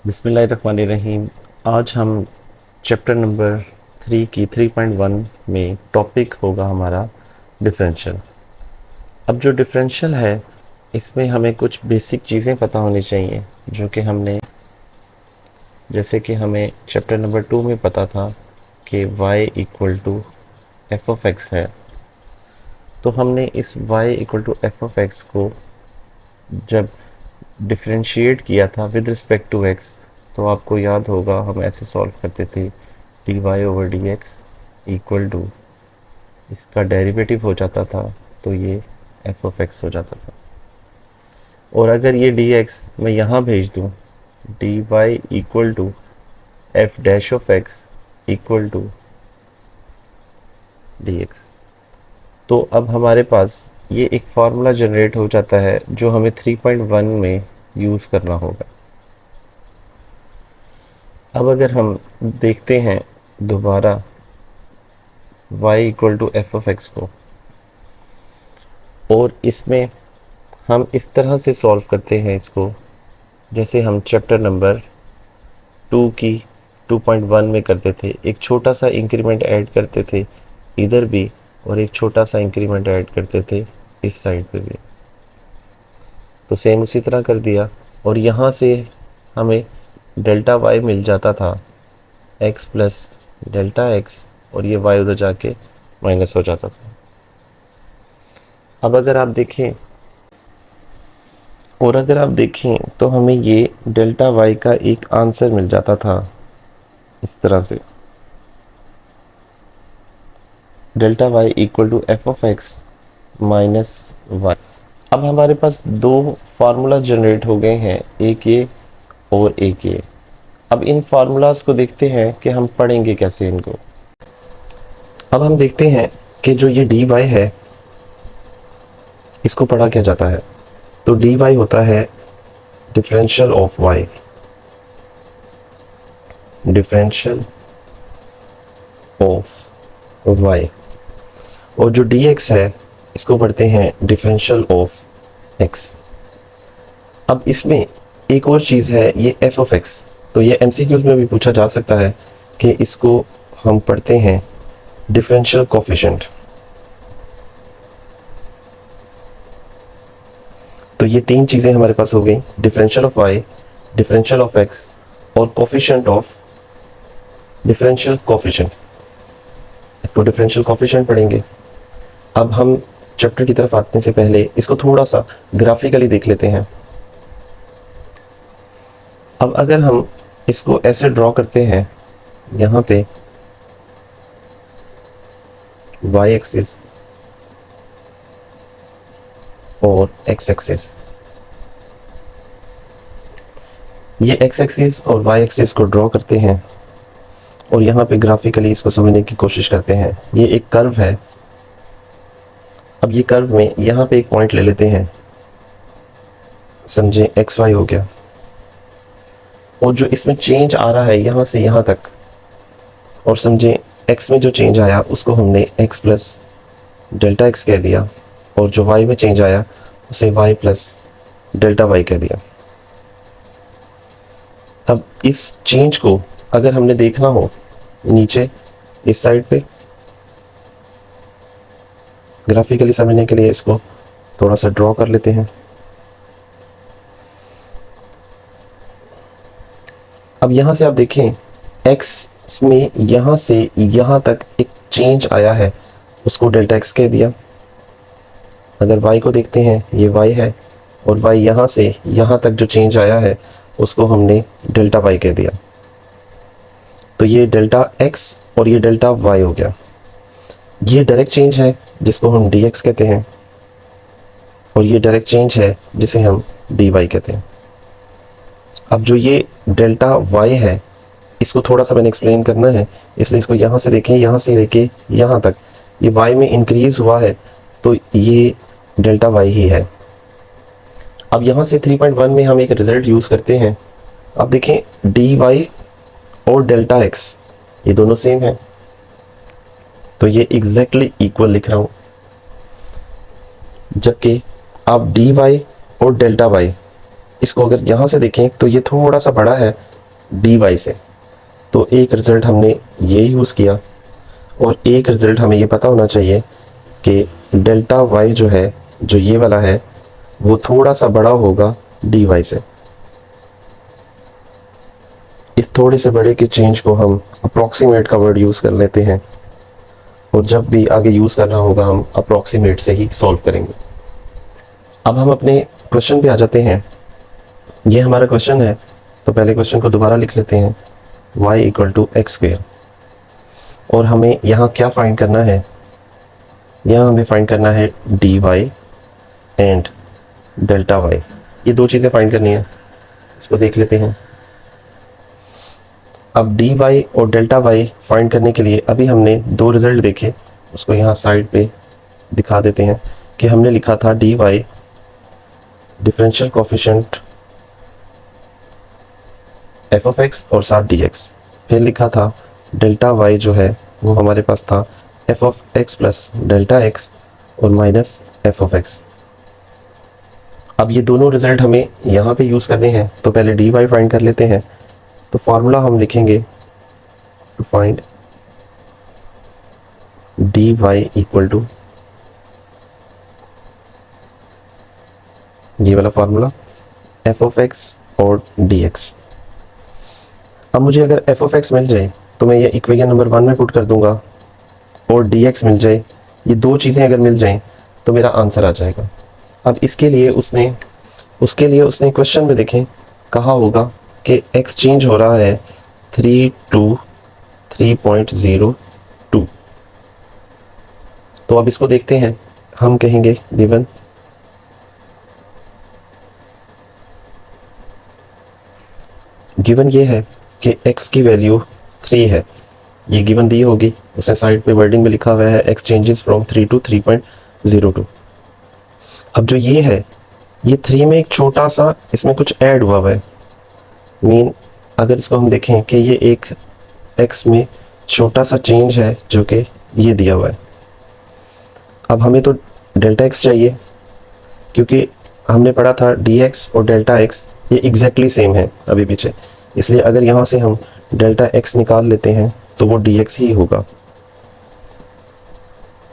बिस्मिल्लाहिर्रहमानिर्रहीम। आज हम चैप्टर नंबर 3 की 3.1 में टॉपिक होगा हमारा डिफरेंशियल। अब जो डिफरेंशियल है इसमें हमें कुछ बेसिक चीज़ें पता होनी चाहिए जो कि हमने जैसे कि हमें चैप्टर नंबर 2 में पता था कि y equal to F of X है। तो हमने इस y equal to F of X को जब डिफरेंशिएट किया था विद रिस्पेक्ट टू एक्स, तो आपको याद होगा हम ऐसे सॉल्व करते थे D Y over D X equal to इसका डेरिवेटिव हो जाता था तो ये एफ ऑफ एक्स हो जाता था। और अगर ये डी एक्स मैं यहाँ भेज दूँ D Y equal to F dash of X equal to D X, तो अब हमारे पास ये एक फार्मूला जनरेट हो जाता है जो हमें 3.1 में यूज़ करना होगा। अब अगर हम देखते हैं दोबारा y equal to F of X को, और इसमें हम इस तरह से सॉल्व करते हैं इसको जैसे हम चैप्टर नंबर 2 की 2.1 में करते थे। एक छोटा सा इंक्रीमेंट ऐड करते थे इधर भी और एक छोटा सा इंक्रीमेंट ऐड करते थे इस साइड पे भी, तो सेम उसी तरह कर दिया। और यहाँ से हमें डेल्टा y मिल जाता था x प्लस डेल्टा x, और ये y उधर जाके माइनस हो जाता था। अब अगर आप देखें तो हमें ये डेल्टा y का एक आंसर मिल जाता था इस तरह से, delta y equal to F of X minus Y. अब हमारे पास दो फार्मूला जनरेट हो गए हैं, एक ये और एक ये। अब इन फार्मूलाज को देखते हैं कि हम पढ़ेंगे कैसे इनको। अब हम देखते हैं कि जो ये डी वाई है इसको पढ़ा क्या जाता है। तो डी वाई होता है differential of Y, differential of Y. और जो डी एक्स है इसको पढ़ते हैं डिफरेंशियल ऑफ एक्स। अब इसमें एक और चीज़ है ये एफ ऑफ एक्स, तो ये एमसीक्यूज में भी पूछा जा सकता है कि इसको हम पढ़ते हैं डिफरेंशियल कोफिशिएंट। तो ये तीन चीज़ें हमारे पास हो गई, differential of Y, differential of x और कोफिशिएंट ऑफ डिफरेंशियल कोफिशिएंट। इसको डिफरेंशियल कोफिशिएंट पढ़ेंगे। अब हम चैप्टर की तरफ आने से पहले इसको थोड़ा सा ग्राफिकली देख लेते हैं। अब अगर हम इसको ऐसे ड्रॉ करते हैं, यहाँ पे y एक्सिस और x एक्सिस, ये x एक्सिस और y एक्सिस को ड्रॉ करते हैं और यहाँ पे ग्राफिकली इसको समझने की कोशिश करते हैं। ये एक कर्व है। अब ये कर्व में यहाँ पे एक पॉइंट ले लेते हैं, समझे एक्स वाई हो गया। और जो इसमें चेंज आ रहा है यहाँ से यहाँ तक, और समझे x में जो चेंज आया उसको हमने x प्लस डेल्टा x कह दिया, और जो y में चेंज आया उसे y प्लस डेल्टा y कह दिया। अब इस चेंज को अगर हमने देखना हो नीचे इस साइड पे, ग्राफिकली समझने के लिए इसको थोड़ा सा ड्रॉ कर लेते हैं। अब यहाँ से आप देखें x में यहाँ से यहाँ तक एक चेंज आया है, उसको डेल्टा x कह दिया। अगर y को देखते हैं ये y है, और y यहाँ से यहाँ तक जो चेंज आया है उसको हमने डेल्टा y कह दिया। तो ये डेल्टा x और ये डेल्टा y हो गया। ये डायरेक्ट चेंज है जिसको हम dx कहते हैं, और ये डायरेक्ट चेंज है जिसे हम dy कहते हैं। अब जो ये डेल्टा y है इसको थोड़ा सा मैंने एक्सप्लेन करना है, इसलिए इसको यहाँ से देखें, यहाँ से लेके यहाँ तक ये y में इंक्रीज हुआ है, तो ये डेल्टा y ही है। अब यहाँ से 3.1 में हम एक रिजल्ट यूज़ करते हैं। अब देखें dy और डेल्टा x ये दोनों सेम है, तो ये एग्जैक्टली इक्वल लिख रहा हूँ। जबकि आप dy और डेल्टा y इसको अगर यहाँ से देखें तो ये थोड़ा सा बड़ा है डी वाई से। तो एक रिजल्ट हमने ये यूज़ किया और एक रिजल्ट हमें ये पता होना चाहिए कि डेल्टा वाई जो है, जो ये वाला है, वो थोड़ा सा बड़ा होगा डी वाई से। इस थोड़े से बड़े के चेंज को हम अप्रॉक्सीमेट का वर्ड यूज़ कर लेते हैं और जब भी आगे यूज़ करना होगा हम अप्रॉक्सीमेट से ही सॉल्व करेंगे। अब हम अपने क्वेश्चन पे आ जाते हैं। ये हमारा क्वेश्चन है, तो पहले क्वेश्चन को दोबारा लिख लेते हैं, y equal to X square. और हमें यहाँ क्या फाइंड करना है? यहाँ हमें फाइंड करना है D Y and delta Y. ये दो चीज़ें फाइंड करनी है, इसको देख लेते हैं। अब डी वाई और डेल्टा वाई फाइंड करने के लिए अभी हमने दो रिजल्ट देखे, उसको यहाँ साइड पे दिखा देते हैं कि हमने लिखा था D Y differential coefficient F of x और साथ डी एक्स। फिर लिखा था डेल्टा वाई जो है वो हमारे पास था F of x plus delta x और माइनस एफ ऑफ एक्स। अब ये दोनों रिजल्ट हमें यहाँ पे यूज़ करने हैं, तो पहले डी वाई फाइंड कर लेते हैं। तो फार्मूला हम लिखेंगे to find D Y equal to ये वाला फार्मूला एफ ऑफ एक्स और डी एक्स। अब मुझे अगर एफ ऑफ एक्स मिल जाए तो मैं ये इक्वेशन नंबर 1 में पुट कर दूंगा और डी एक्स मिल जाए, ये दो चीज़ें अगर मिल जाएं तो मेरा आंसर आ जाएगा। अब उसके लिए उसने क्वेश्चन में देखें कहा होगा कि एक्स चेंज हो रहा है 3 to 3.02। तो अब इसको देखते हैं, हम कहेंगे गिवन ये है कि x की वैल्यू 3 है, ये गिवन दी होगी, उसने साइड पे वर्डिंग में लिखा हुआ है x चेंजेस फ्रॉम 3 to 3.02। अब जो ये है, ये 3 में एक छोटा सा इसमें कुछ ऐड हुआ है, अगर इसको हम देखें कि ये एक x में छोटा सा चेंज है जो कि ये दिया हुआ है। अब हमें तो डेल्टा x चाहिए, क्योंकि हमने पढ़ा था dx और डेल्टा x ये एग्जैक्टली सेम है अभी पीछे, इसलिए अगर यहाँ से हम डेल्टा x निकाल लेते हैं तो वो dx ही होगा।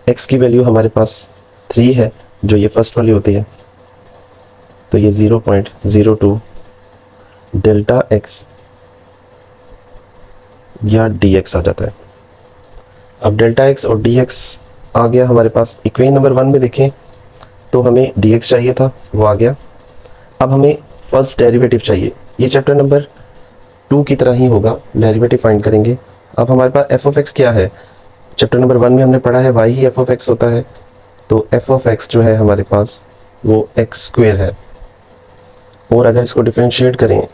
x की वैल्यू हमारे पास 3 है, जो ये फर्स्ट वाली होती है, तो ये 0.02 डेल्टा x या dx आ जाता है। अब डेल्टा x और dx आ गया हमारे पास। इक्वेशन नंबर 1 में देखें तो हमें dx चाहिए था, वो आ गया। अब हमें फर्स्ट डेरिवेटिव चाहिए, ये चैप्टर नंबर 2 की तरह ही होगा, डेरिवेटिव फाइंड करेंगे। अब हमारे पास एफ ऑफ एक्स क्या है, चैप्टर नंबर 1 में हमने पढ़ा है y he F of x होता है, तो एफ ऑफ एक्स जो है हमारे पास वो एक्स स्क्वेयर है। और अगर इसको डिफरेंशिएट करें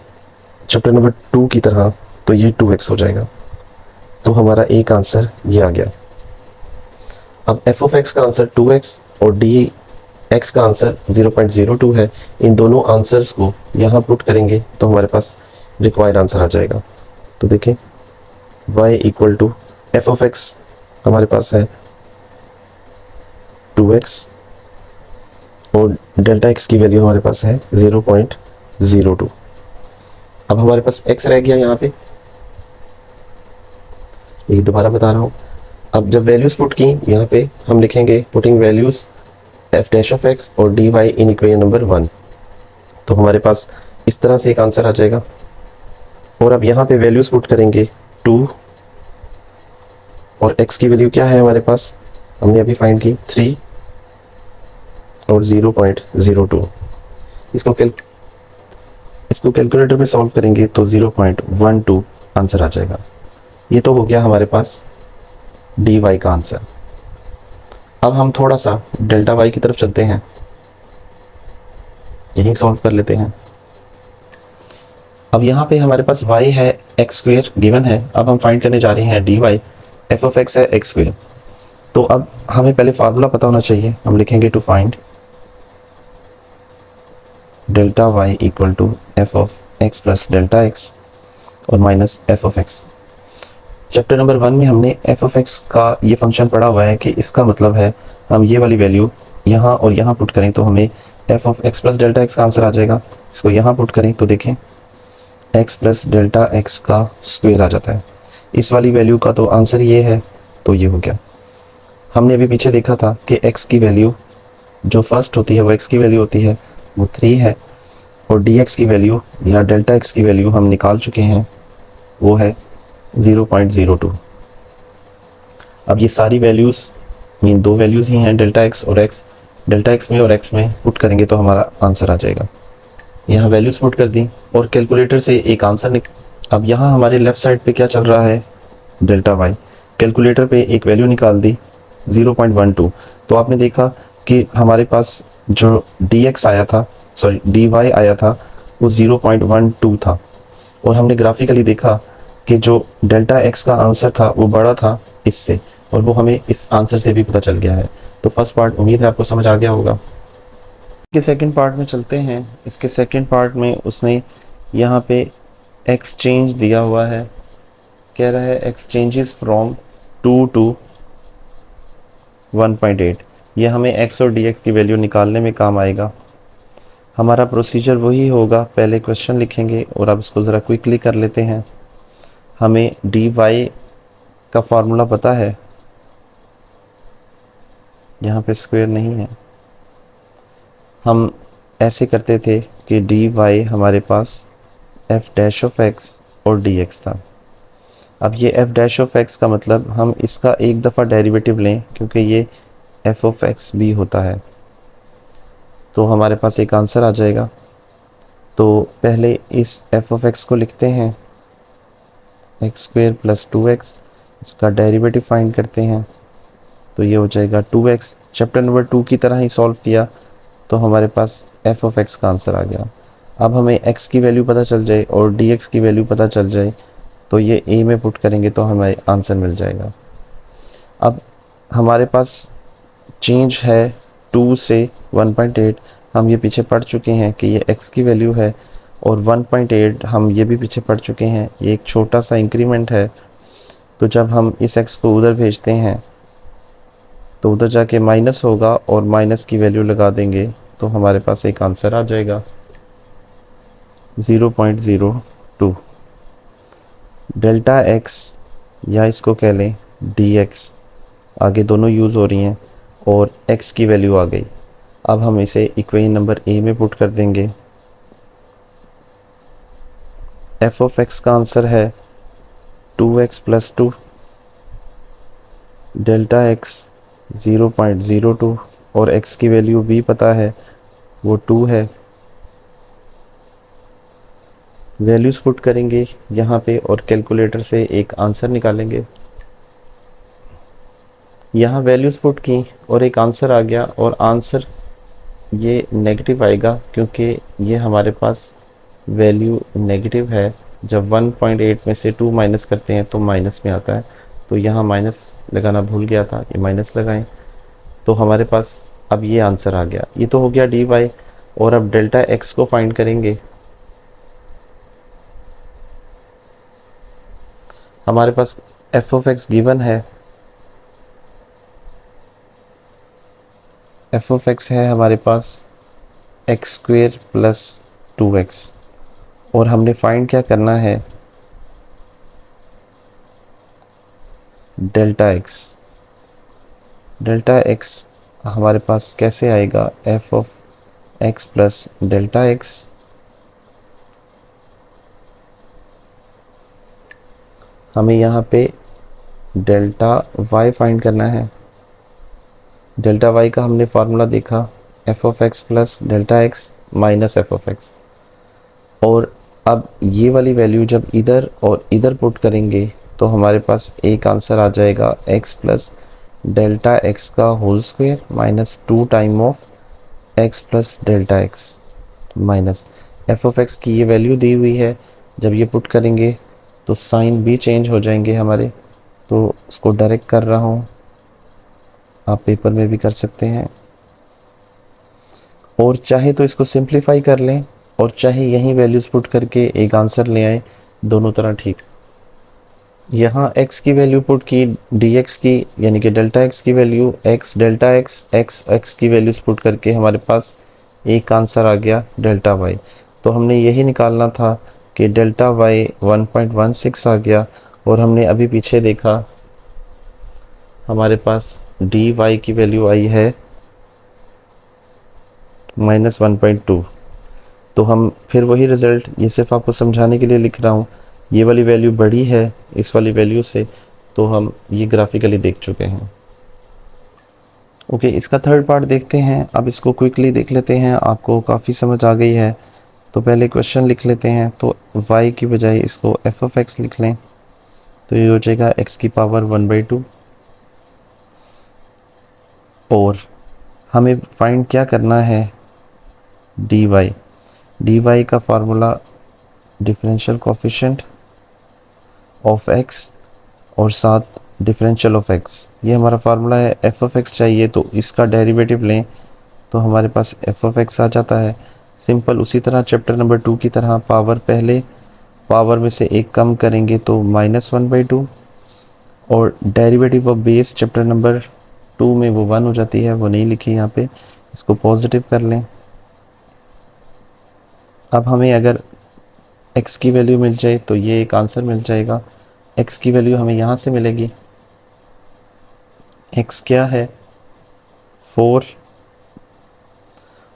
चैप्टर नंबर 2 की तरह तो ये 2x हो जाएगा। तो हमारा एक आंसर ये आ गया। अब एफ ऑफ एक्स का आंसर 2x और डी एक्स का आंसर 0.02 है। इन दोनों आंसर्स को यहाँ पुट करेंगे तो हमारे पास रिक्वायर्ड आंसर आ जाएगा। तो देखें y equal to F of X हमारे पास है 2x और डेल्टा x की वैल्यू हमारे पास है 0.02। अब हमारे पास x रह गया यहाँ पे, ये दोबारा बता रहा हूँ। अब जब वैल्यूज पुट की यहाँ पे हम लिखेंगे putting values f dash of x और d y in equation number 1, तो हमारे पास इस तरह से एक आंसर आ जाएगा। और अब यहाँ पे वैल्यूज पुट करेंगे 2 और x की वैल्यू क्या है हमारे पास, हमने अभी फाइंड की 3 और 0.02। इसको कैलकुलेटर में सॉल्व करेंगे तो 0.12 आंसर आ जाएगा। ये तो हो गया हमारे पास डी वाई का आंसर। अब हम थोड़ा सा डेल्टा वाई की तरफ चलते हैं, यही सॉल्व कर लेते हैं। अब यहाँ पे हमारे पास y है एक्स स्क्वेयर गिवन है। अब हम फाइंड करने जा रहे हैं D Y, F of X है एक्स स्क्वेयर। तो अब हमें पहले फार्मूला पता होना चाहिए, हम लिखेंगे to find delta y equal to F of x plus delta x और minus F of x. Chapter number 1 में हमने एफ ऑफ एक्स का ये फंक्शन पढ़ा हुआ है कि इसका मतलब है हम ये वाली वैल्यू यहाँ और यहाँ पुट करें तो हमें F of x plus delta X का आंसर आ जाएगा। इसको यहाँ पुट करें तो देखें एक्स प्लस डेल्टा एक्स का स्क्वायर आ जाता है। इस वाली वैल्यू का तो आंसर ये है, तो ये हो गया। हमने अभी पीछे देखा था कि एक्स की वैल्यू जो फर्स्ट होती है वो एक्स की वैल्यू होती है, वो 3 है, और डी एक्स की वैल्यू या डेल्टा एक्स की वैल्यू हम निकाल चुके हैं, वो है 0.02। अब ये सारी वैल्यूज़ मीन दो वैल्यूज़ ही हैं, डेल्टा एक्स और एक्स। डेल्टा एक्स में और एक्स में पुट करेंगे तो हमारा आंसर आ जाएगा। यहाँ वैल्यूज़ पुट कर दी और कैलकुलेटर से एक आंसर अब यहाँ हमारे लेफ़्ट साइड पे क्या चल रहा है, डेल्टा वाई। कैलकुलेटर पे एक वैल्यू निकाल दी 0.12, तो आपने देखा कि हमारे पास जो डी एक्स आया था, सॉरी डी वाई आया था, वो 0.12 था। और हमने ग्राफिकली देखा कि जो डेल्टा एक्स का आंसर था वो बड़ा था इससे, और वो हमें इस आंसर से भी पता चल गया है। तो फर्स्ट पार्ट उम्मीद है आपको समझ आ गया होगा। इसके सेकंड पार्ट में चलते हैं। इसके सेकंड पार्ट में उसने यहाँ पे एक्सचेंज दिया हुआ है, कह रहा है एक्सचेंजेस फ्रॉम 2 to 1.8। ये हमें एक्स और डी एक्स की वैल्यू निकालने में काम आएगा। हमारा प्रोसीजर वही होगा, पहले क्वेश्चन लिखेंगे और अब इसको ज़रा क्विकली कर लेते हैं। हमें डी वाई का फार्मूला पता है, यहाँ पे स्क्वायर नहीं है। हम ऐसे करते थे कि डी वाई हमारे पास एफ डैश ऑफ एक्स और डी एक्स था। अब ये एफ डैश ऑफ एक्स का मतलब हम इसका एक दफ़ा डेरिवेटिव लें, क्योंकि ये एफ ऑफ एक्स भी होता है, तो हमारे पास एक आंसर आ जाएगा। तो पहले इस एफ ऑफ एक्स को लिखते हैं एक्स स्क्वेयर प्लस 2x, इसका डेरिवेटिव फाइंड करते हैं, तो ये हो जाएगा 2x। चैप्टर नंबर 2 की तरह ही सॉल्व किया तो हमारे पास एफ ऑफ एक्स का आंसर आ गया। अब हमें x की वैल्यू पता चल जाए और dx की वैल्यू पता चल जाए, तो ये a में पुट करेंगे तो हमें आंसर मिल जाएगा। अब हमारे पास चेंज है 2 से 1.8। हम ये पीछे पढ़ चुके हैं कि ये x की वैल्यू है, और 1.8 हम ये भी पीछे पढ़ चुके हैं, ये एक छोटा सा इंक्रीमेंट है। तो जब हम इस x को उधर भेजते हैं तो उधर जाके माइनस होगा और माइनस की वैल्यू लगा देंगे तो हमारे पास एक आंसर आ जाएगा 0.02। डेल्टा एक्स या इसको कह लें डी एक्स, आगे दोनों यूज़ हो रही हैं, और x की वैल्यू आ गई। अब हम इसे इक्वेशन नंबर ए में पुट कर देंगे। एफ ऑफ एक्स का आंसर है 2x प्लस 2, डेल्टा एक्स 0.02, और x की वैल्यू भी पता है वो 2 है। वैल्यूज़ पुट करेंगे यहाँ पे और कैलकुलेटर से एक आंसर निकालेंगे। यहाँ वैल्यूज़ पुट की और एक आंसर आ गया, और आंसर ये नेगेटिव आएगा क्योंकि ये हमारे पास वैल्यू नेगेटिव है। जब 1.8 में से 2 माइनस करते हैं तो माइनस में आता है, तो यहाँ माइनस लगाना भूल गया था, ये माइनस लगाएं तो हमारे पास अब ये आंसर आ गया। ये तो हो गया डी वाई, और अब डेल्टा एक्स को फाइंड करेंगे। हमारे पास एफ ऑफ एक्स गिवन है, एफ ऑफ एक्स है हमारे पास एक्स स्क्वेयर प्लस 2x, और हमने फाइंड क्या करना है, डेल्टा एक्स। डेल्टा एक्स हमारे पास कैसे आएगा, F of x plus delta x. हमें यहाँ पे डेल्टा वाई फाइंड करना है। डेल्टा वाई का हमने फार्मूला देखा, F of x plus delta X minus F of x. और अब ये वाली वैल्यू जब इधर और इधर पुट करेंगे तो हमारे पास एक आंसर आ जाएगा x प्लस डेल्टा एक्स का whole square minus 2 time of x plus delta X minus F of X की ये वैल्यू दी हुई है। जब ये पुट करेंगे तो साइन भी चेंज हो जाएंगे हमारे, तो उसको डायरेक्ट कर रहा हूँ, आप पेपर में भी कर सकते हैं, और चाहे तो इसको सिंप्लीफाई कर लें और चाहे यहीं वैल्यूज़ पुट करके एक आंसर ले आए, दोनों तरह ठीक। यहाँ x की वैल्यू पुट की, dx की यानी कि डेल्टा x की वैल्यू x डेल्टा x की वैल्यूज़ पुट करके हमारे पास एक आंसर आ गया डेल्टा y। तो हमने यही निकालना था कि डेल्टा वाई 1.16 आ गया, और हमने अभी पीछे देखा हमारे पास डी वाई की वैल्यू आई है -1.2। तो हम फिर वही रिज़ल्ट, ये सिर्फ आपको समझाने के लिए लिख रहा हूँ, ये वाली वैल्यू बड़ी है इस वाली वैल्यू से, तो हम ये ग्राफिकली देख चुके हैं। ओके, इसका थर्ड पार्ट देखते हैं। अब इसको क्विकली देख लेते हैं, आपको काफ़ी समझ आ गई है तो पहले क्वेश्चन लिख लेते हैं। तो y की बजाय इसको f ऑफ x लिख लें, तो ये हो जाएगा x की पावर 1/2। और हमें फाइंड क्या करना है, dy का formula differential coefficient of x और साथ डिफरेंशियल ऑफ x, ये हमारा फार्मूला है। f ऑफ x चाहिए तो इसका डेरिवेटिव लें, तो हमारे पास f ऑफ x आ जाता है। सिंपल उसी तरह चैप्टर नंबर 2 की तरह पावर पहले पावर में से एक कम करेंगे तो -1/2, और derivative of base chapter number 2 में वो 1 हो जाती है, वो नहीं लिखी यहाँ पे, इसको पॉजिटिव कर लें। अब हमें अगर x की वैल्यू मिल जाए तो ये एक आंसर मिल जाएगा। x की वैल्यू हमें यहाँ से मिलेगी, x क्या है 4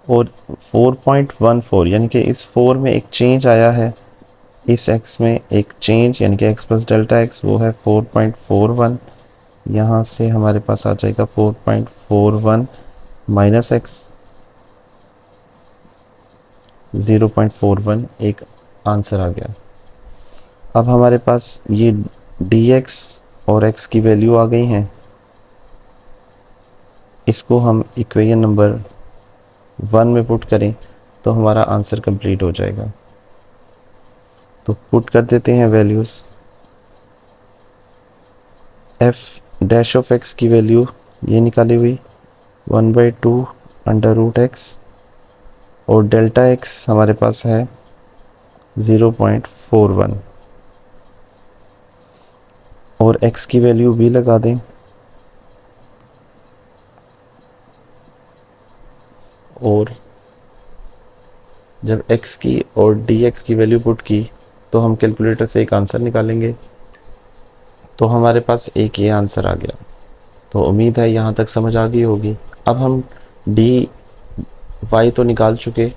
और 4.14, यानी कि इस 4 में एक चेंज आया है, इस x में एक चेंज, यानी कि x प्लस डेल्टा x वो है 4.41। यहाँ से हमारे पास आ जाएगा 4.41 माइनस x 0.41, एक आंसर आ गया। अब हमारे पास ये dx और x की वैल्यू आ गई हैं, इसको हम इक्वेशन नंबर 1 में पुट करें तो हमारा आंसर कंप्लीट हो जाएगा। तो पुट कर देते हैं values. f dash of x की वैल्यू ये निकाली हुई 1/2 अंडर रूट x, और डेल्टा x हमारे पास है 0.41, और x की वैल्यू भी लगा दें, और जब x की और dx की वैल्यू पुट की तो हम कैलकुलेटर से एक आंसर निकालेंगे, तो हमारे पास एक ये आंसर आ गया। तो उम्मीद है यहाँ तक समझ आ गई होगी। अब हम dy तो निकाल चुके,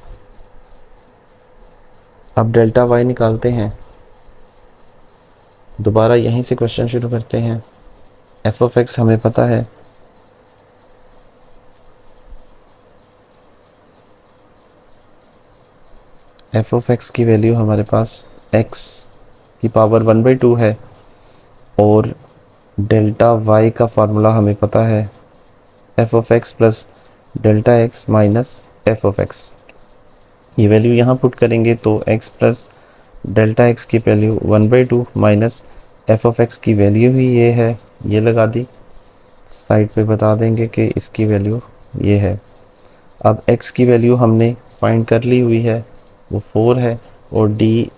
अब डेल्टा y निकालते हैं। दोबारा यहीं से क्वेश्चन शुरू करते हैं। f ऑफ x हमें पता है, f ऑफ x की वैल्यू हमारे पास x की पावर 1/2 है, और डेल्टा y का फार्मूला हमें पता है f of x plus delta x minus f of x। ये वैल्यू यहाँ पुट करेंगे तो x प्लस डेल्टा x की value 1/2 minus f of x की वैल्यू भी ये है, ये लगा दी। साइड पे बता देंगे कि इसकी वैल्यू ये है। अब x की वैल्यू हमने फाइंड कर ली हुई है, वो 4 है, और डी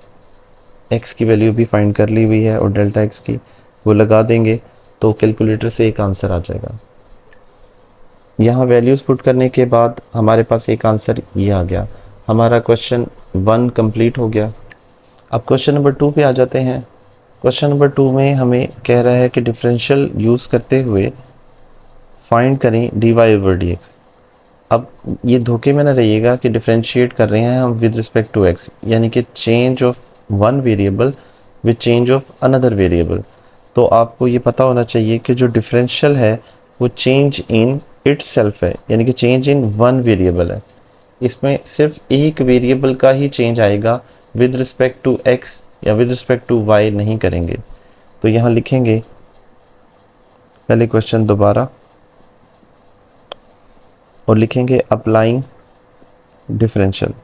x की वैल्यू भी फाइंड कर ली हुई है, और डेल्टा x की वो लगा देंगे तो कैलकुलेटर से एक आंसर आ जाएगा। यहाँ वैल्यूज़ पुट करने के बाद हमारे पास एक आंसर ये आ गया। हमारा क्वेश्चन 1 कंप्लीट हो गया। अब क्वेश्चन नंबर 2 पे आ जाते हैं। क्वेश्चन नंबर 2 में हमें कह रहा है कि डिफरेंशियल यूज़ करते हुए फाइंड करें dy ओवर dx। अब ये धोखे में ना रहिएगा कि डिफरेंशिएट कर रहे हैं हम विद रिस्पेक्ट टू x, यानी कि change of one variable with change of another variable. तो आपको ये पता होना चाहिए कि जो डिफरेंशियल है वो चेंज इन इटसेल्फ है, यानी कि चेंज इन वन वेरिएबल है। इसमें सिर्फ एक वेरिएबल का ही चेंज आएगा, विद रिस्पेक्ट टू x या विद रिस्पेक्ट टू y नहीं करेंगे। तो यहाँ लिखेंगे पहले क्वेश्चन दोबारा, और लिखेंगे अप्लाइंग डिफरेंशियल।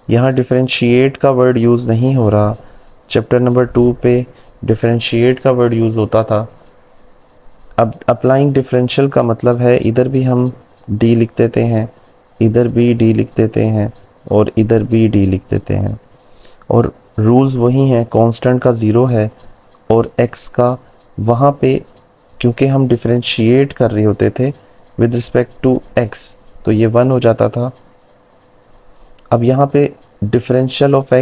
यहाँ डिफरेंशिएट का वर्ड यूज़ नहीं हो रहा, चैप्टर नंबर 2 पे डिफरेंशिएट का वर्ड यूज़ होता था। अब अप्लाइंग डिफरेंशियल का मतलब है इधर भी हम d लिख देते हैं, इधर भी d लिख देते हैं, और इधर भी d लिख देते हैं, और रूल्स वही हैं। कांस्टेंट का 0 है और x का वहाँ पे, क्योंकि हम डिफरेंशिएट कर रहे होते थे विद रिस्पेक्ट टू x, तो ये 1 हो जाता था। अब यहाँ पे डिफरेंशियल ऑफ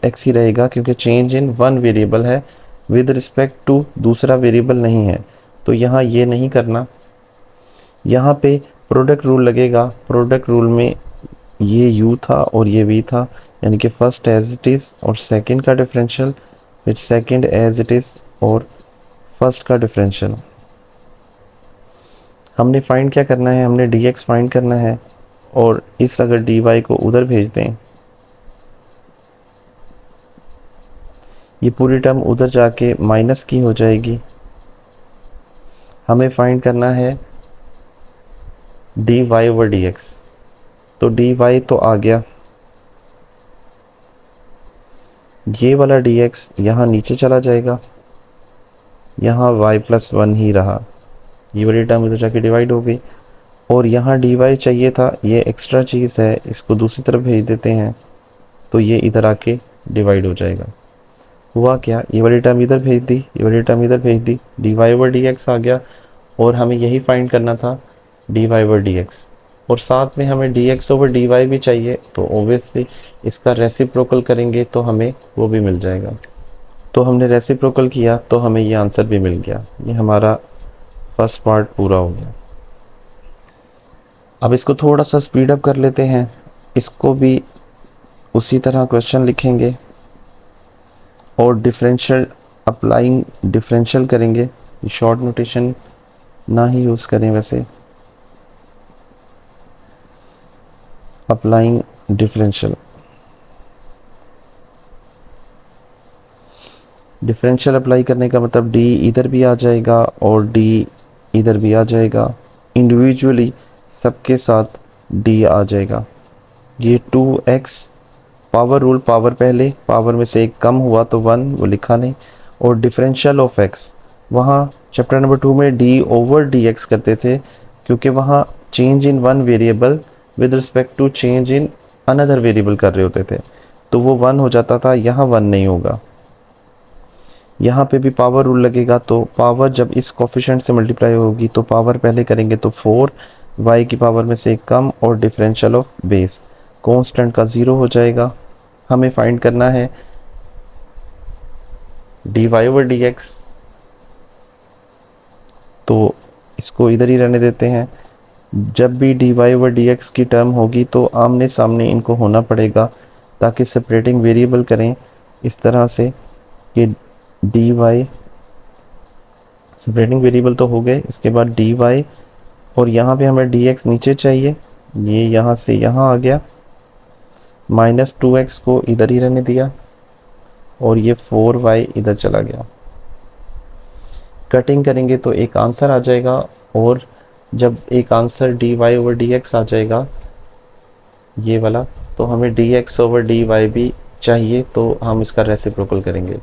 x ही रहेगा क्योंकि चेंज इन वन वेरिएबल है, विद रिस्पेक्ट टू दूसरा वेरिएबल नहीं है, तो यहाँ ये नहीं करना। यहाँ पे प्रोडक्ट रूल लगेगा। प्रोडक्ट रूल में ये u था और ये v था, यानी कि फर्स्ट एज इट इज़ और सेकंड का डिफरेंशियल, फिर सेकंड एज इट इज़ और फर्स्ट का डिफरेंशियल। हमने फाइंड क्या करना है, हमने dx फाइंड करना है, और इस अगर dy को उधर भेज दें, ये पूरी टर्म उधर जाके माइनस की हो जाएगी। हमें फाइंड करना है dy ओवर dx, तो dy तो आ गया, ये वाला dx यहाँ नीचे चला जाएगा, यहाँ y+1 ही रहा, ये वाली टर्म इधर जाके डिवाइड हो गई। और यहाँ dy चाहिए था, ये एक्स्ट्रा चीज़ है, इसको दूसरी तरफ भेज देते हैं, तो ये इधर आके डिवाइड हो जाएगा। हुआ क्या, ये वाली टर्म इधर भेज दी, ये वाली टर्म इधर भेज दी, dy ओवर dx आ गया। और हमें यही फाइंड करना था dy ओवर dx, और साथ में हमें dx ओवर dy भी चाहिए, तो ओब्वियसली इसका रेसिप्रोकल करेंगे तो हमें वो भी मिल जाएगा। तो हमने रेसिप्रोकल किया तो हमें ये आंसर भी मिल गया। ये हमारा फर्स्ट पार्ट पूरा हो गया। अब इसको थोड़ा सा स्पीड अप कर लेते हैं, इसको भी उसी तरह क्वेश्चन लिखेंगे और डिफरेंशियल अप्लाइंग डिफरेंशियल करेंगे। शॉर्ट नोटेशन ना ही यूज़ करें वैसे, अप्लाइंग डिफरेंशियल। डिफरेंशियल अप्लाई करने का मतलब d इधर भी आ जाएगा और d इधर भी आ जाएगा, इंडिविजुअली सबके साथ d आ जाएगा। ये 2x पावर रूल, पावर पहले, पावर में से एक कम हुआ तो 1, वो लिखा नहीं। और डिफरेंशियल ऑफ x, वहाँ चैप्टर नंबर 2 में d ओवर dx करते थे, क्योंकि वहाँ change in one variable with respect to change in another variable कर रहे होते थे, तो वो 1 हो जाता था, यहाँ 1 नहीं होगा। यहाँ पे भी पावर रूल लगेगा, तो पावर जब इस कोफिशिएंट से मल्टीप्लाई होगी तो पावर पहले करेंगे तो 4, y की पावर में से एक कम, और डिफरेंशियल ऑफ बेस कांस्टेंट का 0 हो जाएगा। हमें फाइंड करना है dy ओवर dx, तो इसको इधर ही रहने देते हैं। जब भी dy ओवर dx की टर्म होगी तो आमने सामने इनको होना पड़ेगा, ताकि सेपरेटिंग वेरिएबल करें इस तरह से कि dy सेपरेटिंग वेरिएबल तो हो गए, इसके बाद dy, और यहाँ पे हमें dx नीचे चाहिए, ये यहाँ से यहाँ आ गया, -2x को इधर ही रहने दिया, और ये 4y इधर चला गया। कटिंग करेंगे तो एक आंसर आ जाएगा, और जब एक आंसर dy ओवर dx आ जाएगा ये वाला, तो हमें dx ओवर dy भी चाहिए, तो हम इसका रेसिप्रोकल करेंगे।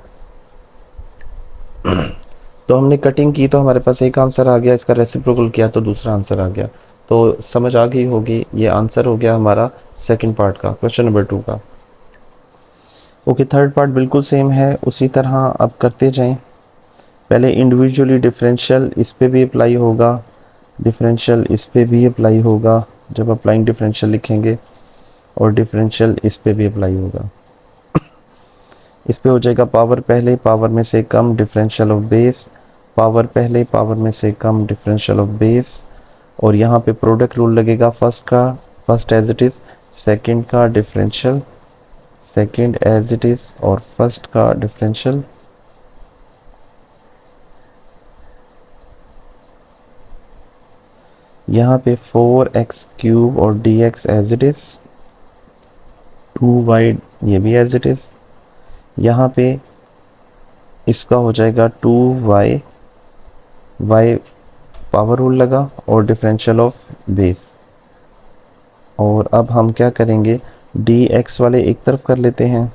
तो हमने कटिंग की तो हमारे पास एक आंसर आ गया, इसका रेसिप्रोकल किया तो दूसरा आंसर आ गया। तो समझ आ गई होगी, ये आंसर हो गया हमारा सेकंड पार्ट का, क्वेश्चन नंबर 2 का। ओके, थर्ड पार्ट बिल्कुल सेम है, उसी तरह अब करते जाएं। पहले इंडिविजुअली डिफरेंशियल इस पे भी अप्लाई होगा, डिफरेंशियल इस पे भी अप्लाई होगा जब अप्लाइंग डिफरेंशियल लिखेंगे, और डिफरेंशियल इस पे भी अप्लाई होगा। इस पे हो जाएगा पावर पहले, पावर में से कम, डिफरेंशियल ऑफ बेस, पावर पहले, पावर में से कम, डिफरेंशियल ऑफ बेस। और यहाँ पे प्रोडक्ट रूल लगेगा फर्स्ट का, first as it is, second का differential, second as it is, और फर्स्ट का डिफरेंशियल। यहाँ पे 4x³ और dx as it is, 2y ये भी एज इट इज़। यहाँ पे इसका हो जाएगा 2y, y पावर रूल लगा और डिफरेंशियल ऑफ बेस। और अब हम क्या करेंगे, dx वाले एक तरफ कर लेते हैं,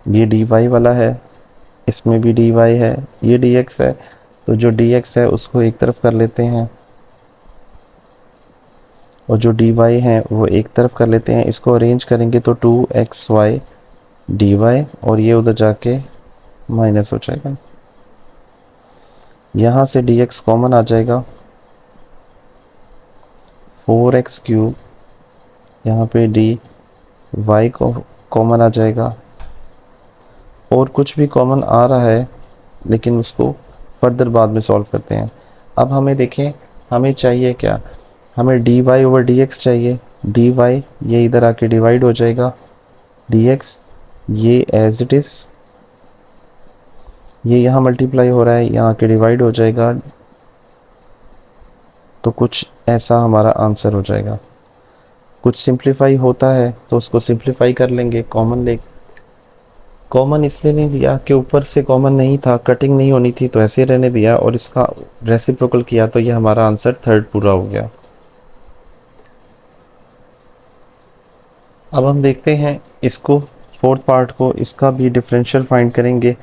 ये dy वाला है, इसमें भी dy है, ये dx है, तो जो dx है उसको एक तरफ कर लेते हैं, और जो dy है वो एक तरफ कर लेते हैं। इसको अरेंज करेंगे तो 2xy dy, और ये उधर जाके माइनस हो जाएगा। यहाँ से dx कॉमन आ जाएगा, 4x³ यहाँ पे dy को कॉमन आ जाएगा, और कुछ भी कॉमन आ रहा है लेकिन उसको फर्दर बाद में सॉल्व करते हैं। अब हमें देखें, हमें चाहिए क्या, हमें dy/dx चाहिए। dy ये इधर आके डिवाइड हो जाएगा, dx ये एज इट इज़, ये यहाँ मल्टीप्लाई हो रहा है, यहाँ आके डिवाइड हो जाएगा। तो कुछ ऐसा हमारा आंसर हो जाएगा। कुछ सिंप्लीफाई होता है तो उसको सिंप्लीफाई कर लेंगे। कॉमन इसलिए नहीं दिया कि ऊपर से कॉमन नहीं था, कटिंग नहीं होनी थी, तो ऐसे रहने दिया और इसका रेसिप्रोकल किया, तो ये हमारा आंसर थर्ड पूरा हो गया। अब हम देखते हैं इसको, फोर्थ पार्ट को, इसका भी डिफरेंशियल फाइंड करेंगे।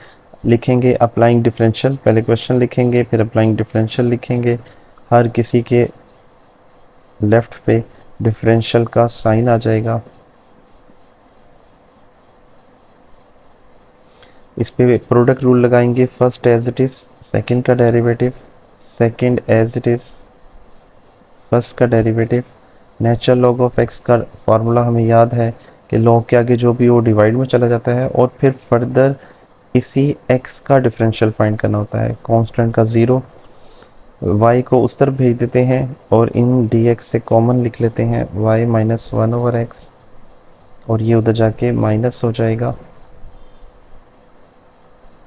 लिखेंगे अप्लाइंग डिफरेंशियल, पहले क्वेश्चन लिखेंगे फिर अप्लाइंग डिफरेंशियल लिखेंगे। हर किसी के लेफ्ट पे डिफरेंशियल का साइन आ जाएगा। इस पे प्रोडक्ट रूल लगाएंगे, first as it is, second का derivative, second as it is, first का derivative. Natural log of x का फार्मूला हमें याद है कि लॉग के आगे जो भी वो डिवाइड में चला जाता है, और फिर फर्दर इसी एक्स का डिफरेंशियल फाइंड करना होता है। कांस्टेंट का 0, y को उस तरफ भेज देते हैं और इन dx से कॉमन लिख लेते हैं, y-1/x, और ये उधर जाके माइनस हो जाएगा।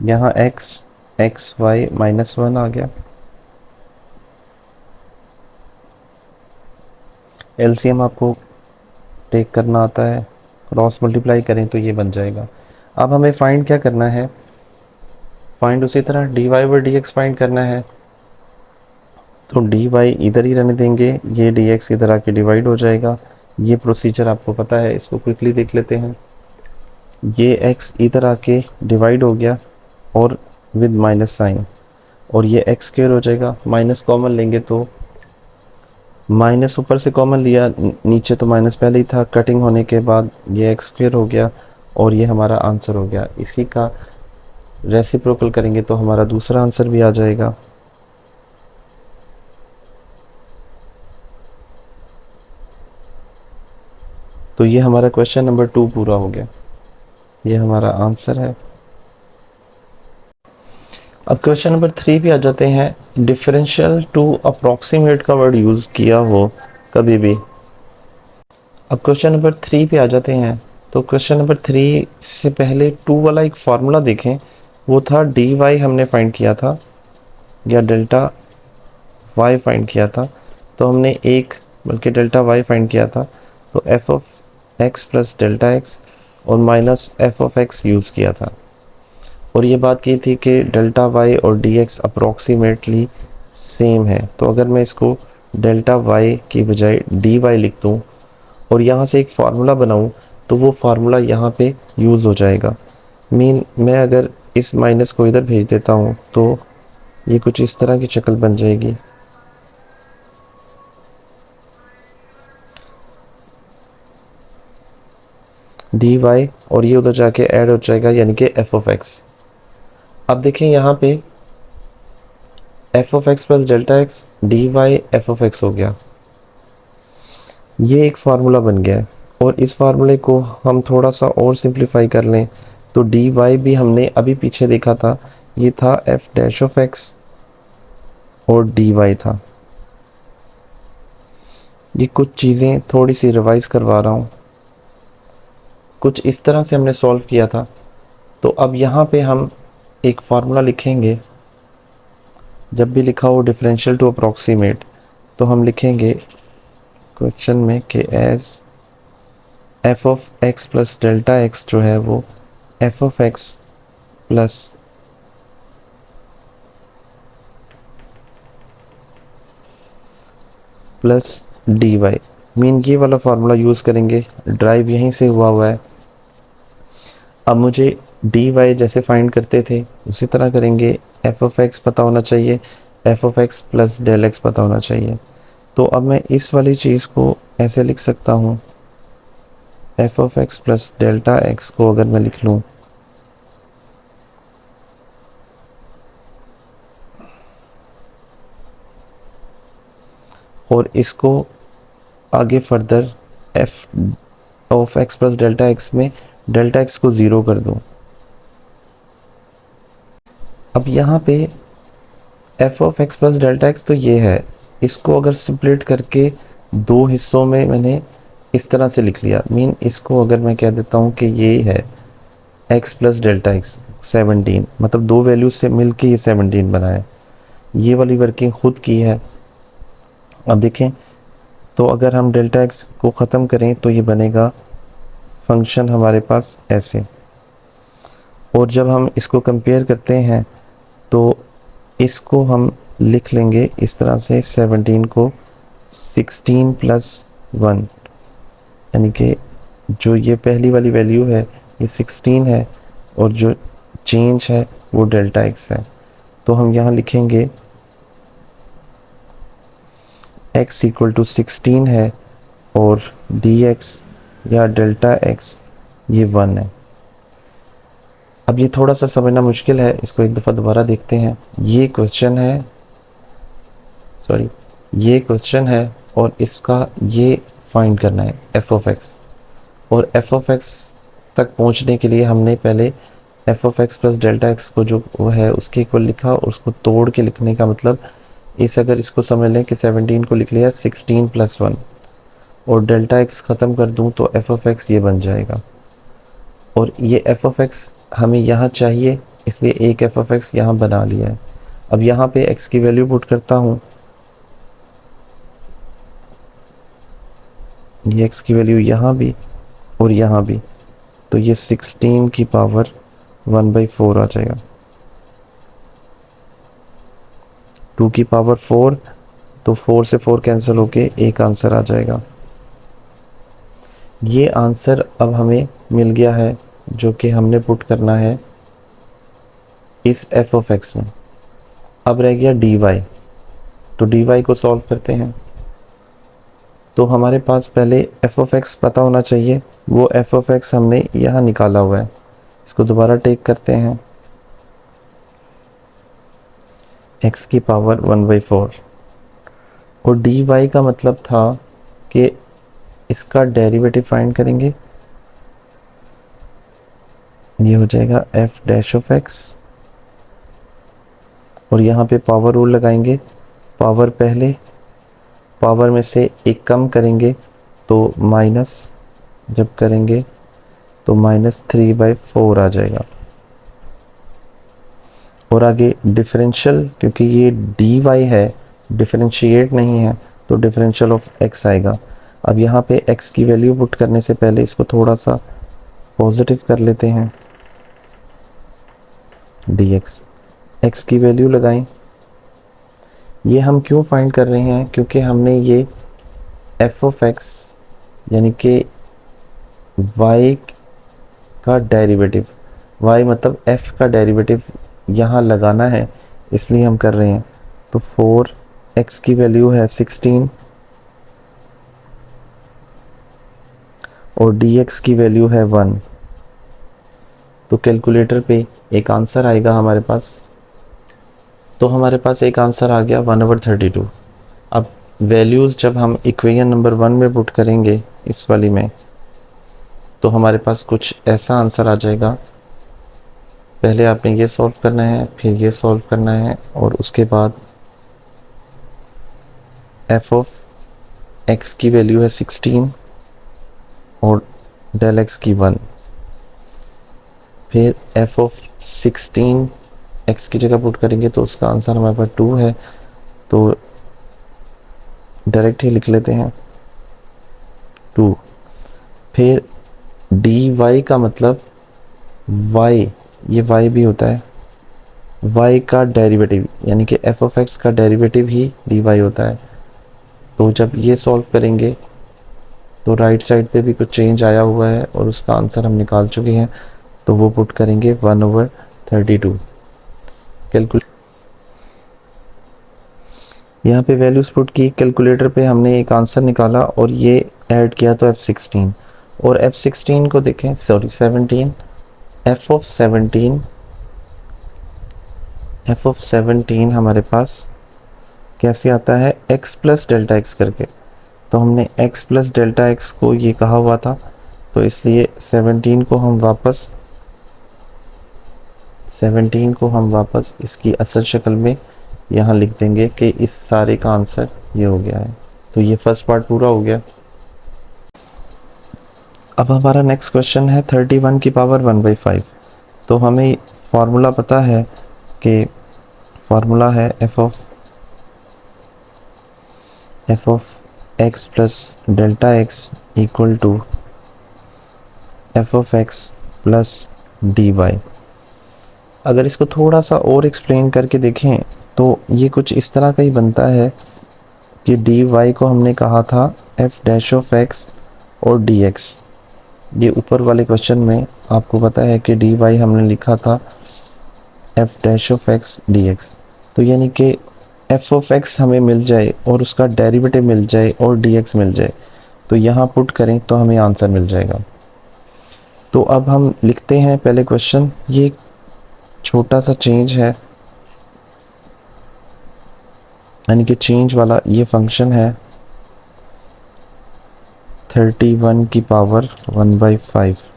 यहाँ x y-1 आ गया। एलसीएम आपको टेक करना आता है, क्रॉस मल्टीप्लाई करें तो ये बन जाएगा। अब हमें फाइंड क्या करना है, फाइंड उसी तरह dy/dx फाइंड करना है। तो dy इधर ही रहने देंगे, ये dx इधर आके डिवाइड हो जाएगा। ये प्रोसीजर आपको पता है, इसको क्विकली देख लेते हैं। ये x इधर आके डिवाइड हो गया और विद माइनस साइन, और ये x² हो जाएगा। माइनस कॉमन लेंगे तो माइनस ऊपर से कॉमन लिया, नीचे तो माइनस पहले ही था, कटिंग होने के बाद ये x² हो गया और ये हमारा आंसर हो गया। इसी का रेसिप्रोकल करेंगे तो हमारा दूसरा आंसर भी आ जाएगा। तो ये हमारा क्वेश्चन नंबर 2 पूरा हो गया, ये हमारा आंसर है। अब क्वेश्चन नंबर 3 पे आ जाते हैं। डिफरेंशियल टू अप्रॉक्सीमेट का वर्ड यूज़ किया हो कभी भी। अब क्वेश्चन नंबर 3 पे आ जाते हैं। तो क्वेश्चन नंबर 3 से पहले 2 वाला एक फार्मूला देखें, वो था dy हमने फाइंड किया था, या डेल्टा y फाइंड किया था। तो हमने एक बल्कि डेल्टा y फाइंड किया था, तो f(x) प्लस डेल्टा x और माइनस f(x) यूज़ किया था। और ये बात की थी कि डेल्टा y और dx अप्रॉक्सीमेटली सेम है। तो अगर मैं इसको डेल्टा y की बजाय dy लिख दूँ और यहाँ से एक फार्मूला बनाऊँ, तो वो फार्मूला यहाँ पे यूज़ हो जाएगा। मैं अगर इस माइनस को इधर भेज देता हूँ तो ये कुछ इस तरह की शक्ल बन जाएगी। dy और ये उधर जाके ऐड हो जाएगा, यानी कि f(x). अब देखें यहाँ पे f(x) plus delta x, dy f(x) हो गया। ये एक फार्मूला बन गया है, और इस फार्मूले को हम थोड़ा सा और सिंप्लीफाई कर लें तो dy भी हमने अभी पीछे देखा था, ये था f'(x) और dy था। ये कुछ चीज़ें थोड़ी सी रिवाइज करवा रहा हूँ, कुछ इस तरह से हमने सॉल्व किया था। तो अब यहाँ पे हम एक फार्मूला लिखेंगे। जब भी लिखा हो डिफरेंशियल टू अप्रॉक्सीमेट, तो हम लिखेंगे क्वेश्चन में कि as f(x) plus delta x जो है वो f(x) प्लस dy। मीन ये वाला फार्मूला यूज़ करेंगे, ड्राइव यहीं से हुआ है। अब मुझे dy जैसे फाइंड करते थे उसी तरह करेंगे। f(x) पता होना चाहिए, f(x) प्लस डेल x पता होना चाहिए। तो अब मैं इस वाली चीज़ को ऐसे लिख सकता हूँ, f(x) प्लस डेल्टा x को अगर मैं लिख लूँ, और इसको आगे further F of x plus delta x में डेल्टा एक्स को ज़ीरो कर दूँ। अब यहाँ पे F of x plus delta x तो ये है, इसको अगर स्प्लिट करके दो हिस्सों में मैंने इस तरह से लिख लिया, मीन इसको अगर मैं कह देता हूँ कि ये है एक्स प्लस डेल्टा एक्स 17, मतलब दो वैल्यूज से मिलके ये 17 बना है। ये वाली वर्किंग खुद की है। अब देखें तो अगर हम डेल्टा एक्स को ख़त्म करें तो ये बनेगा फंक्शन हमारे पास ऐसे, और जब हम इसको कंपेयर करते हैं तो इसको हम लिख लेंगे इस तरह से 17 को 16 प्लस 1, यानी कि जो ये पहली वाली वैल्यू है ये 16 है और जो चेंज है वो डेल्टा एक्स है। तो हम यहाँ लिखेंगे x इक्वल टू 16 है और dx या डेल्टा x ये 1 है। अब ये थोड़ा सा समझना मुश्किल है, इसको एक दफ़ा दोबारा देखते हैं। ये क्वेश्चन है और इसका ये फाइंड करना है f ऑफ x, और f ऑफ x तक पहुंचने के लिए हमने पहले f of x plus delta x को जो वो है उसके इक्वल लिखा, और उसको तोड़ के लिखने का मतलब अगर इसको समझ लें कि 17 को लिख लिया 16 प्लस 1 और डेल्टा एक्स ख़त्म कर दूं तो f ऑफ x ये बन जाएगा, और ये f ऑफ x हमें यहाँ चाहिए इसलिए एक f ऑफ x यहाँ बना लिया है। अब यहाँ पे x की वैल्यू पुट करता हूँ, ये x की वैल्यू यहाँ भी और यहाँ भी, तो ये 16 की पावर 1/4 आ जाएगा। 2 की पावर 4, तो 4 से 4 कैंसिल होके एक आंसर आ जाएगा। ये आंसर अब हमें मिल गया है जो कि हमने पुट करना है इस f ऑफ x में। अब रह गया dy, तो dy को सॉल्व करते हैं। तो हमारे पास पहले f ऑफ x पता होना चाहिए, वो f ऑफ x हमने यहाँ निकाला हुआ है। इसको दोबारा टेक करते हैं, x की पावर 1/4, और dy का मतलब था कि इसका डेरिवेटिव फाइंड करेंगे, ये हो जाएगा f डैश ऑफ x, और यहाँ पे पावर रूल लगाएंगे। पावर पहले, पावर में से एक कम करेंगे तो माइनस, जब करेंगे तो -3/4 आ जाएगा, और आगे डिफरेंशियल, क्योंकि ये dy है डिफरेंशिएट नहीं है तो डिफरेंशियल ऑफ x आएगा। अब यहाँ पे x की वैल्यू पुट करने से पहले इसको थोड़ा सा पॉजिटिव कर लेते हैं, dx, x की वैल्यू लगाएं। ये हम क्यों फाइंड कर रहे हैं, क्योंकि हमने ये f ऑफ x यानी कि y का डेरिवेटिव, y मतलब f का डेरिवेटिव यहाँ लगाना है, इसलिए हम कर रहे हैं। तो 4x की वैल्यू है 16 और dx की वैल्यू है 1, तो कैलकुलेटर पे एक आंसर आएगा हमारे पास। तो हमारे पास एक आंसर आ गया 1/32। अब वैल्यूज़ जब हम इक्वेशन नंबर 1 में पुट करेंगे इस वाली में, तो हमारे पास कुछ ऐसा आंसर आ जाएगा। पहले आपने ये सॉल्व करना है, फिर ये सॉल्व करना है, और उसके बाद f ऑफ x की वैल्यू है 16 और डेल x की 1, फिर f ऑफ 16 x की जगह पुट करेंगे तो उसका आंसर हमारे पास 2 है, तो डायरेक्ट ही लिख लेते हैं 2। फिर dy का मतलब y, ये y भी होता है, y का डेरिवेटिव यानी कि f ऑफ x का डेरिवेटिव ही dy होता है। तो जब ये सॉल्व करेंगे तो राइट साइड पे भी कुछ चेंज आया हुआ है और उसका आंसर हम निकाल चुके हैं, तो वो पुट करेंगे 1/32। कैलकुलेट, यहाँ पे वैल्यूज पुट की, कैलकुलेटर पे हमने एक आंसर निकाला और ये ऐड किया तो f16, और f16 को देखें, सॉरी 17, f ऑफ 17 हमारे पास कैसे आता है, x प्लस डेल्टा एक्स करके। तो हमने x प्लस डेल्टा एक्स को ये कहा हुआ था, तो इसलिए 17 को हम वापस इसकी असल शक्ल में यहाँ लिख देंगे कि इस सारे का आंसर ये हो गया है। तो ये फर्स्ट पार्ट पूरा हो गया। अब हमारा नेक्स्ट क्वेश्चन है 31 की पावर 1/5। तो हमें फार्मूला पता है कि फार्मूला है F of x plus delta X equal to F of x plus D Y. अगर इसको थोड़ा सा और एक्सप्लेन करके देखें तो ये कुछ इस तरह का ही बनता है कि डी वाई को हमने कहा था एफ डैश ऑफ एक्स और डी एक्स। ये ऊपर वाले क्वेश्चन में आपको पता है कि डी वाई हमने लिखा था F dash of x D X. तो यानी कि एफ ऑफ एक्स हमें मिल जाए और उसका डेरिवेटिव मिल जाए और डी एक्स मिल जाए, तो यहाँ पुट करें तो हमें आंसर मिल जाएगा। तो अब हम लिखते हैं पहले क्वेश्चन। ये छोटा सा चेंज है, यानी कि चेंज वाला ये फंक्शन है 31 की पावर 1/5।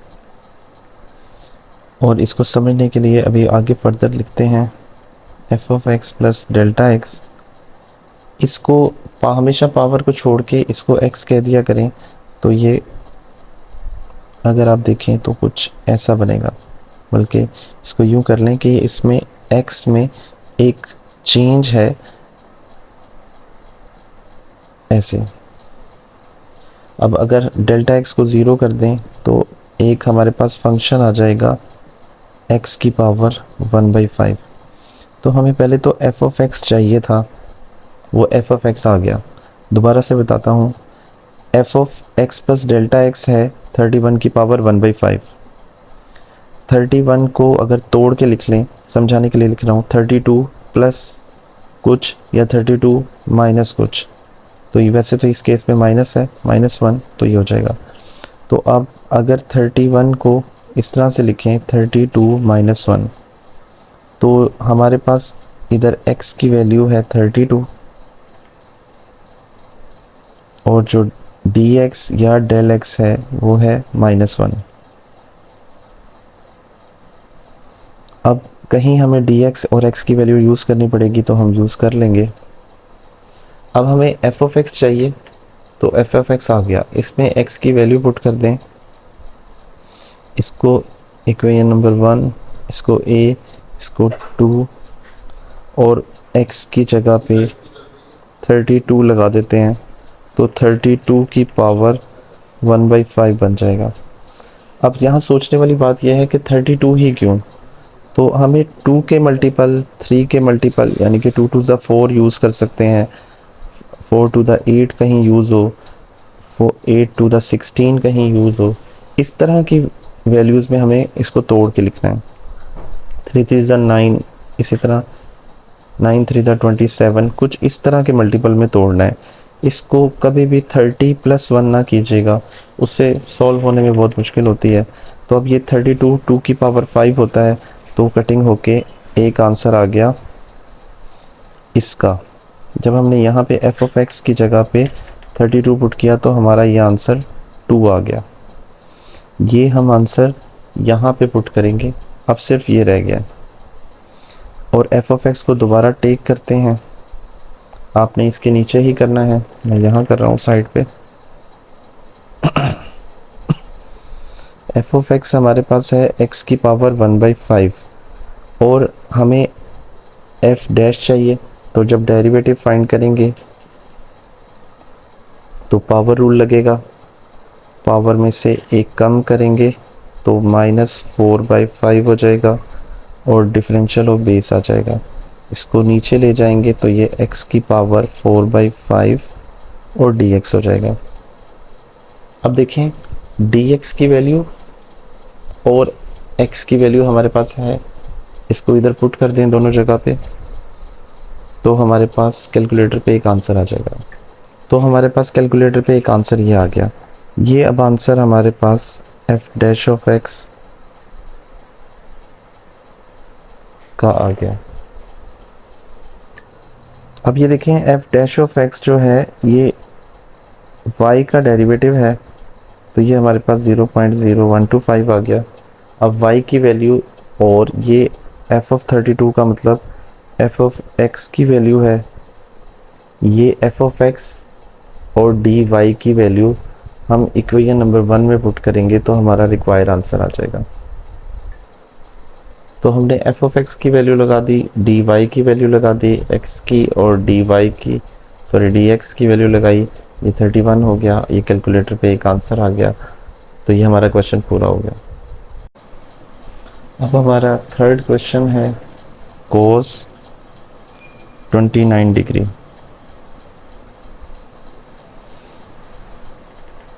और इसको समझने के लिए अभी आगे फर्दर लिखते हैं F of x plus delta x. इसको हमेशा पावर को छोड़ के इसको एक्स कह दिया करें, तो ये अगर आप देखें तो कुछ ऐसा बनेगा। बल्कि इसको यूं कर लें कि इसमें एक्स में एक चेंज है ऐसे। अब अगर डेल्टा एक्स को ज़ीरो कर दें तो एक हमारे पास फंक्शन आ जाएगा एक्स की पावर 1/5। तो हमें पहले तो एफ ऑफ एक्स चाहिए था, वो एफ ऑफ एक्स आ गया। दोबारा से बताता हूँ, F of x plus delta x है 31 की पावर 1/5। 31 को अगर तोड़ के लिख लें, समझाने के लिए लिख रहा हूँ, 32 प्लस कुछ या 32 माइनस कुछ। तो ये वैसे तो इस केस में माइनस है, -1, तो ये हो जाएगा। तो अब अगर 31 को इस तरह से लिखें 32 - 1, तो हमारे पास इधर x की वैल्यू है 32 और जो dx या डेल x है वो है -1। अब कहीं हमें dx और x की वैल्यू यूज़ करनी पड़ेगी तो हम यूज़ कर लेंगे। अब हमें f ऑफ x चाहिए, तो f ऑफ x आ गया। इसमें x की वैल्यू पुट कर दें, इसको इक्वेशन नंबर 1, इसको a, इसको 2 और x की जगह पे 32 लगा देते हैं, तो 32 की पावर 1/5 बन जाएगा। अब यहाँ सोचने वाली बात यह है कि 32 ही क्यों, तो हमें 2 के मल्टीपल, 3 के मल्टीपल यानी कि 2 to the 4 यूज़ कर सकते हैं, 4 to the 8 कहीं यूज़ हो, 8 to the 16 कहीं यूज़ हो। इस तरह की वैल्यूज़ में हमें इसको तोड़ के लिखना है। 3 3 the 9, इसी तरह 9 3 the 27, कुछ इस तरह के मल्टीपल में तोड़ना है। इसको कभी भी 30 + 1 ना कीजिएगा, उससे सॉल्व होने में बहुत मुश्किल होती है। तो अब ये 32 2 की पावर 5 होता है, तो कटिंग होके एक आंसर आ गया इसका। जब हमने यहाँ पे एफ ऑफ एक्स की जगह पे 32 पुट किया तो हमारा ये आंसर 2 आ गया। ये हम आंसर यहाँ पे पुट करेंगे, अब सिर्फ ये रह गया। और एफ ऑफ एक्स को दोबारा टेक करते हैं, आपने इसके नीचे ही करना है, मैं यहाँ कर रहा हूँ साइड पे। एफ ऑफ एक्स हमारे पास है एक्स की पावर 1/5 और हमें एफ डैश चाहिए। तो जब डेरिवेटिव फाइंड करेंगे तो पावर रूल लगेगा, पावर में से एक कम करेंगे तो -4/5 हो जाएगा और डिफरेंशियल ऑफ बेस आ जाएगा। इसको नीचे ले जाएंगे तो ये x की पावर 4/5 और dx हो जाएगा। अब देखें dx की वैल्यू और x की वैल्यू हमारे पास है, इसको इधर पुट कर दें दोनों जगह पे, तो हमारे पास कैलकुलेटर पे एक आंसर आ जाएगा। तो हमारे पास कैलकुलेटर पे एक आंसर ये आ गया। ये अब आंसर हमारे पास f डैश ऑफ x का आ गया। अब ये देखें एफ डैश ऑफ एक्स जो है ये y का डेरिवेटिव है, तो ये हमारे पास 0.0125 आ गया। अब y की वैल्यू और ये f ऑफ 32 का मतलब f ऑफ x की वैल्यू है, ये f ऑफ x और dy की वैल्यू हम इक्वेशन नंबर 1 में पुट करेंगे तो हमारा रिक्वायर्ड आंसर आ जाएगा। तो हमने f ऑफ x की वैल्यू लगा दी, dy की वैल्यू लगा दी, x की और dx की वैल्यू लगाई, ये 31 हो गया, ये कैलकुलेटर पे एक आंसर आ गया। तो ये हमारा क्वेश्चन पूरा हो गया। अब हमारा थर्ड क्वेश्चन है cos 29 डिग्री।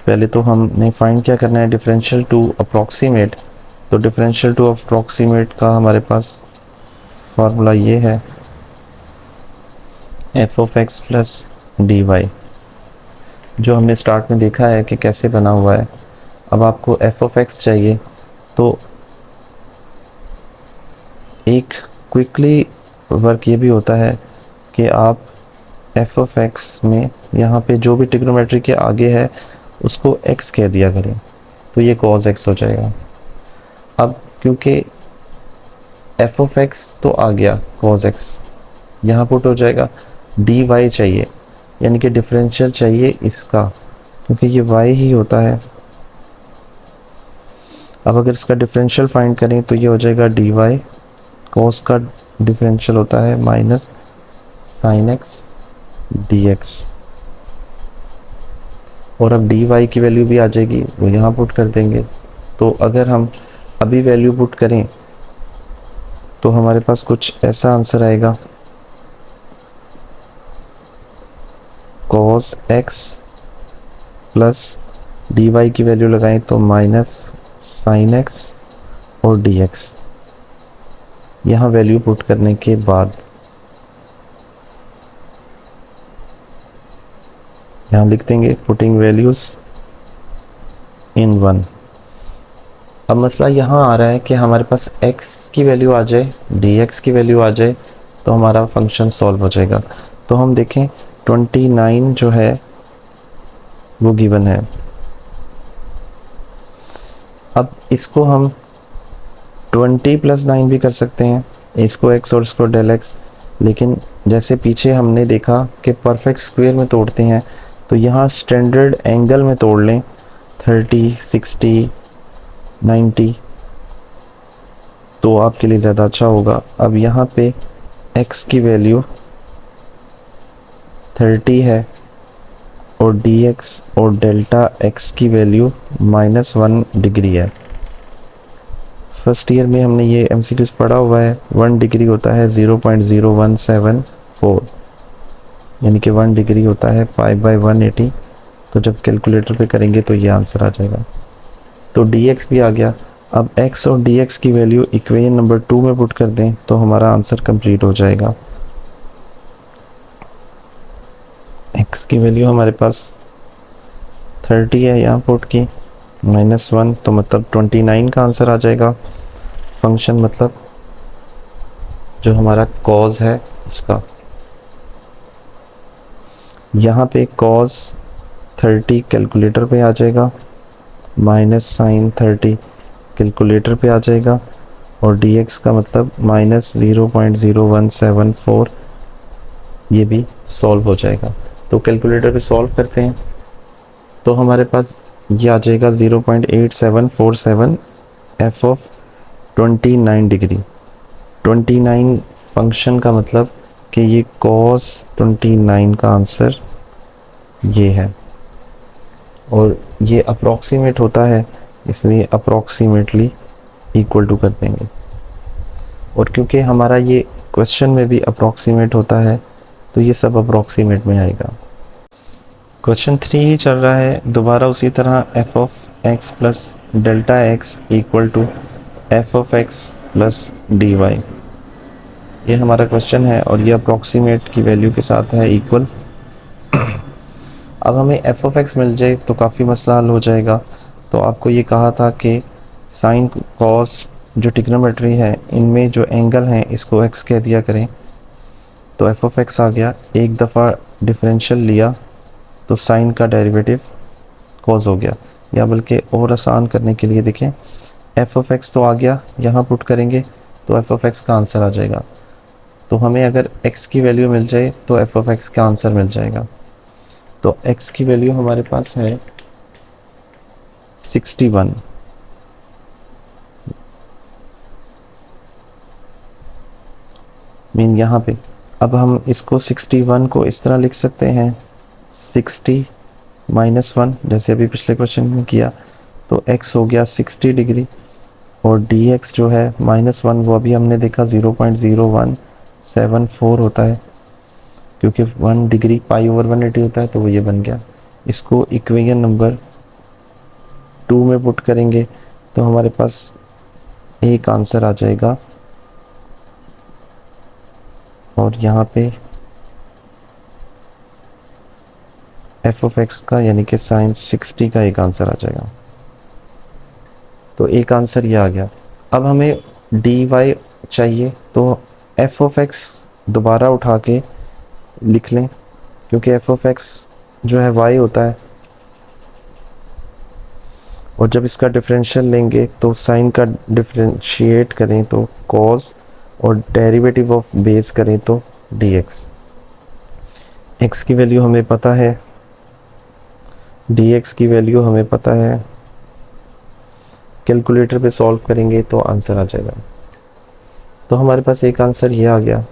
पहले तो हमने फाइंड क्या करना है, डिफरेंशियल टू अप्रॉक्सीमेट। तो डिफरेंशियल टू अप्रॉक्सीमेट का हमारे पास फार्मूला ये है F of x plus D Y, जो हमने स्टार्ट में देखा है कि कैसे बना हुआ है। अब आपको एफ ऑफ एक्स चाहिए तो एक क्विकली वर्क ये भी होता है कि आप एफ ऑफ एक्स में यहाँ पे जो भी ट्रिग्नोमेट्री के आगे है उसको एक्स कह दिया करें, तो ये कॉज एक्स हो जाएगा। अब क्योंकि एफ ऑफ एक्स तो आ गया, कॉज एक्स यहाँ पुट हो जाएगा, डी वाई चाहिए यानी कि डिफरेंशियल चाहिए इसका, क्योंकि ये वाई ही होता है। अब अगर इसका डिफरेंशियल फाइंड करें तो ये हो जाएगा डी वाई, कॉस का डिफरेंशियल होता है minus sine x D x. और अब डी वाई की वैल्यू भी आ जाएगी, वो यहाँ पुट कर देंगे। तो अगर हम अभी वैल्यू पुट करें तो हमारे पास कुछ ऐसा आंसर आएगा, cos x plus D Y की वैल्यू लगाएं तो माइनस साइन एक्स और डी एक्स। यहाँ वैल्यू पुट करने के बाद यहाँ लिख देंगे पुटिंग वैल्यूज इन 1। अब मसला यहाँ आ रहा है कि हमारे पास x की वैल्यू आ जाए, dx की वैल्यू आ जाए तो हमारा फंक्शन सॉल्व हो जाएगा। तो हम देखें 29 जो है वो गिवन है। अब इसको हम 20 प्लस 9 भी कर सकते हैं, इसको x और इसको डेल x, लेकिन जैसे पीछे हमने देखा कि परफेक्ट स्क्वायर में तोड़ते हैं तो यहाँ स्टैंडर्ड एंगल में तोड़ लें 30, 60, 90, तो आपके लिए ज़्यादा अच्छा होगा। अब यहाँ पे x की वैल्यू 30 है और dx और डेल्टा x की वैल्यू -1 डिग्री है। फर्स्ट ईयर में हमने ये MCQs पढ़ा हुआ है, 1 डिग्री होता है 0.0174, यानी कि 1 डिग्री होता है π/180। तो जब कैलकुलेटर पे करेंगे तो ये आंसर आ जाएगा। तो dx भी आ गया। अब x और dx की वैल्यू इक्वेशन नंबर 2 में पुट कर दें तो हमारा आंसर कंप्लीट हो जाएगा। x की वैल्यू हमारे पास 30 है, यहाँ पुट की -1, तो मतलब 29 का आंसर आ जाएगा। फंक्शन मतलब जो हमारा कॉज है उसका, यहाँ पे cos 30 कैलकुलेटर पे आ जाएगा, माइनस साइन 30 कैलकुलेटर पे आ जाएगा, और dx का मतलब -0.0174, ये भी सॉल्व हो जाएगा। तो कैलकुलेटर पे सॉल्व करते हैं तो हमारे पास ये आ जाएगा 0.8747 एफ ऑफ 29 डिग्री। 29 फंक्शन का मतलब कि ये cos 29 का आंसर ये है, और ये अप्रॉक्सीमेट होता है इसलिए अप्रॉक्सीमेटली इक्वल टू कर देंगे। और क्योंकि हमारा ये क्वेश्चन में भी अप्रॉक्सीमेट होता है तो ये सब अप्रॉक्सीमेट में आएगा। क्वेश्चन 3 ही चल रहा है, दोबारा उसी तरह F of x plus delta X equal to F of x plus D Y, ये हमारा क्वेश्चन है और ये अप्रॉक्सीमेट की वैल्यू के साथ है इक्वल। अब हमें एफ ऑफ एक्स मिल जाए तो काफ़ी मसला हल हो जाएगा। तो आपको ये कहा था कि साइन कॉस जो ट्रिग्नोमेट्री है इनमें जो एंगल हैं इसको एक्स कह दिया करें, तो एफ ऑफ एक्स आ गया, एक दफ़ा डिफरेंशियल लिया तो साइन का डेरिवेटिव कॉज हो गया। या बल्कि और आसान करने के लिए देखें, एफ ऑफ एक्स तो आ गया, यहाँ पुट करेंगे तो एफ ऑफ एक्स का आंसर आ जाएगा। तो हमें अगर x की वैल्यू मिल जाए तो एफ ऑफ एक्स का आंसर मिल जाएगा। तो x की वैल्यू हमारे पास है 61, मीन यहाँ पे। अब हम इसको 61 को इस तरह लिख सकते हैं 60 -1, जैसे अभी पिछले क्वेश्चन में किया। तो x हो गया 60 डिग्री और dx जो है -1, वो अभी हमने देखा 0.0174 होता है, क्योंकि 1 डिग्री π/180 होता है, तो वो ये बन गया। इसको इक्वेशन नंबर 2 में पुट करेंगे तो हमारे पास एक आंसर आ जाएगा और यहाँ पे एफ ऑफ एक्स का यानी कि साइन 60 का एक आंसर आ जाएगा। तो एक आंसर ये आ गया। अब हमें डी वाई चाहिए, तो एफ ऑफ एक्स दोबारा उठा के लिख लें, क्योंकि एफ ऑफ एक्स जो है वाई होता है, और जब इसका डिफरेंशियल लेंगे तो साइन का डिफरेंशिएट करें तो कॉस, और डेरिवेटिव ऑफ बेस करें तो डी एक्स। एक्स की वैल्यू हमें पता है, डी एक्स की वैल्यू हमें पता है, कैलकुलेटर पे सॉल्व करेंगे तो आंसर आ जाएगा। तो हमारे पास एक आंसर ये आ गया।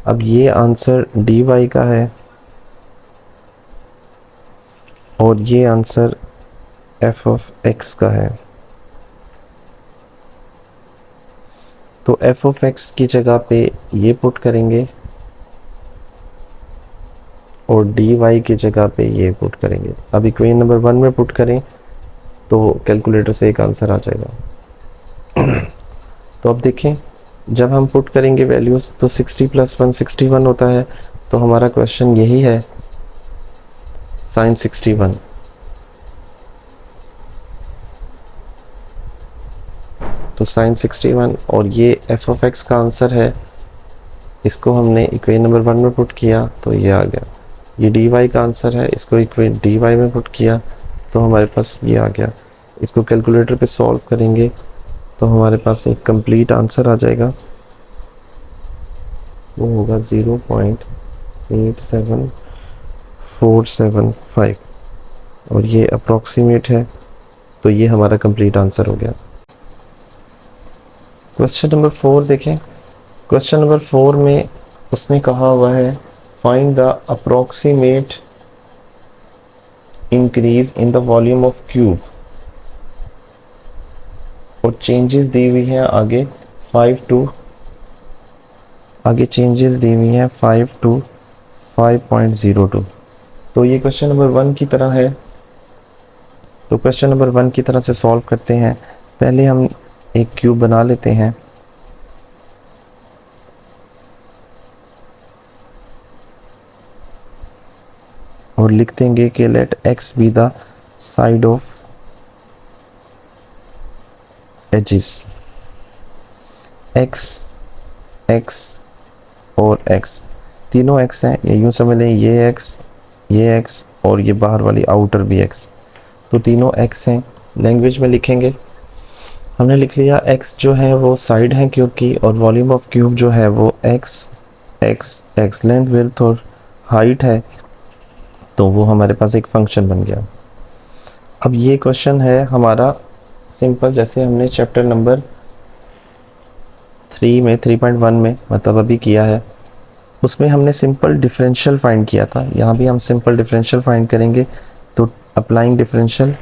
अब ये आंसर डी वाई का है और ये आंसर एफ ऑफ एक्स का है। तो एफ ऑफ एक्स की जगह पे ये पुट करेंगे और डी वाई की जगह पे ये पुट करेंगे। अब इक्वेशन नंबर 1 में पुट करें तो कैलकुलेटर से एक आंसर आ जाएगा। तो अब देखें, जब हम पुट करेंगे वैल्यूज़ तो 60 + 1 61 होता है। तो हमारा क्वेश्चन यही है, साइन 61। तो साइन 61 और ये एफ ऑफ एक्स का आंसर है। इसको हमने इक्वेशन नंबर 1 में पुट किया तो ये आ गया। ये डी वाई का आंसर है, इसको इक्वेशन डी वाई में पुट किया तो हमारे पास ये आ गया। इसको कैलकुलेटर पे सॉल्व करेंगे तो हमारे पास एक कंप्लीट आंसर आ जाएगा, वो होगा 0.87475 और ये अप्रॉक्सीमेट है। तो ये हमारा कंप्लीट आंसर हो गया। क्वेश्चन नंबर 4 देखें। क्वेश्चन नंबर 4 में उसने कहा हुआ है, find the approximate increase in the volume of cube, और चेंजेस दी हुई हैं आगे 5 to, आगे चेंजेस दी हुई हैं 5 to 5.02। तो ये क्वेश्चन नंबर 1 की तरह है। तो क्वेश्चन नंबर 1 की तरह से सॉल्व करते हैं। पहले हम एक क्यूब बना लेते हैं। और लिख देंगे कि let x be the side of edges, x x और x, तीनों x हैं, ये यूँ समझ लें, ये x और ये बाहर वाली आउटर भी x। तो तीनों x हैं। लैंग्वेज में लिखेंगे, हमने लिख लिया x जो है वो साइड है क्यूब की, और वॉल्यूम ऑफ क्यूब जो है वो x लेंथ विड्थ और हाइट है। तो वो हमारे पास एक फंक्शन बन गया। अब ये क्वेश्चन है हमारा सिंपल, जैसे हमने चैप्टर नंबर 3 में 3.1 में मतलब अभी किया है, उसमें हमने सिंपल डिफरेंशियल फाइंड किया था। यहाँ भी हम सिंपल डिफरेंशियल फाइंड करेंगे। तो अप्लाइंग डिफरेंशियल,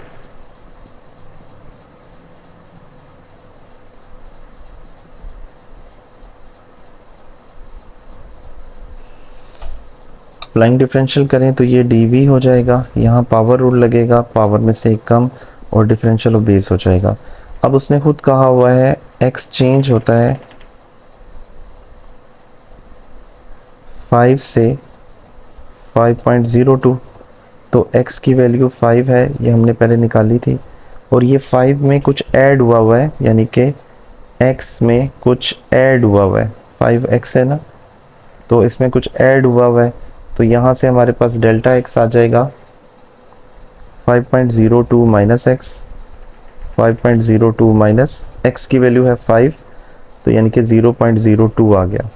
अप्लाइंग डिफरेंशियल करें तो ये dv हो जाएगा, यहाँ पावर रूल लगेगा, पावर में से एक कम, और डिफरेंशियल ऑफ बेस हो जाएगा। अब उसने खुद कहा हुआ है x चेंज होता है 5 से 5.02। तो x की वैल्यू 5 है, ये हमने पहले निकाली थी, और ये 5 में कुछ ऐड हुआ है, यानी कि x में कुछ ऐड हुआ है। 5x है ना, तो इसमें कुछ ऐड हुआ है, तो यहाँ से हमारे पास डेल्टा एक्स आ जाएगा 5.02 माइनस एक्स, 5.02 माइनस एक्स की वैल्यू है 5, तो यानी कि 0.02 आ गया।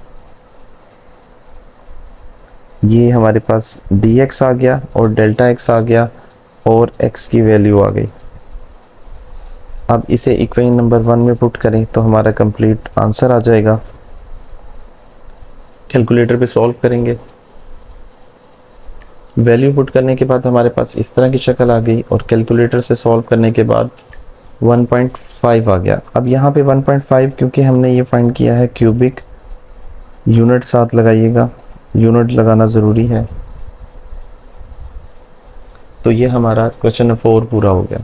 ये हमारे पास dx आ गया और डेल्टा x आ गया और x की वैल्यू आ गई। अब इसे इक्वेशन नंबर 1 में पुट करें तो हमारा कंप्लीट आंसर आ जाएगा। कैलकुलेटर पे सॉल्व करेंगे, वैल्यू पुट करने के बाद हमारे पास इस तरह की शक्ल आ गई और कैलकुलेटर से सॉल्व करने के बाद 1.5 आ गया। अब यहाँ पे 1.5 क्योंकि हमने ये फाइंड किया है क्यूबिक, यूनिट साथ लगाइएगा, यूनिट लगाना ज़रूरी है। तो ये हमारा क्वेश्चन 4 पूरा हो गया।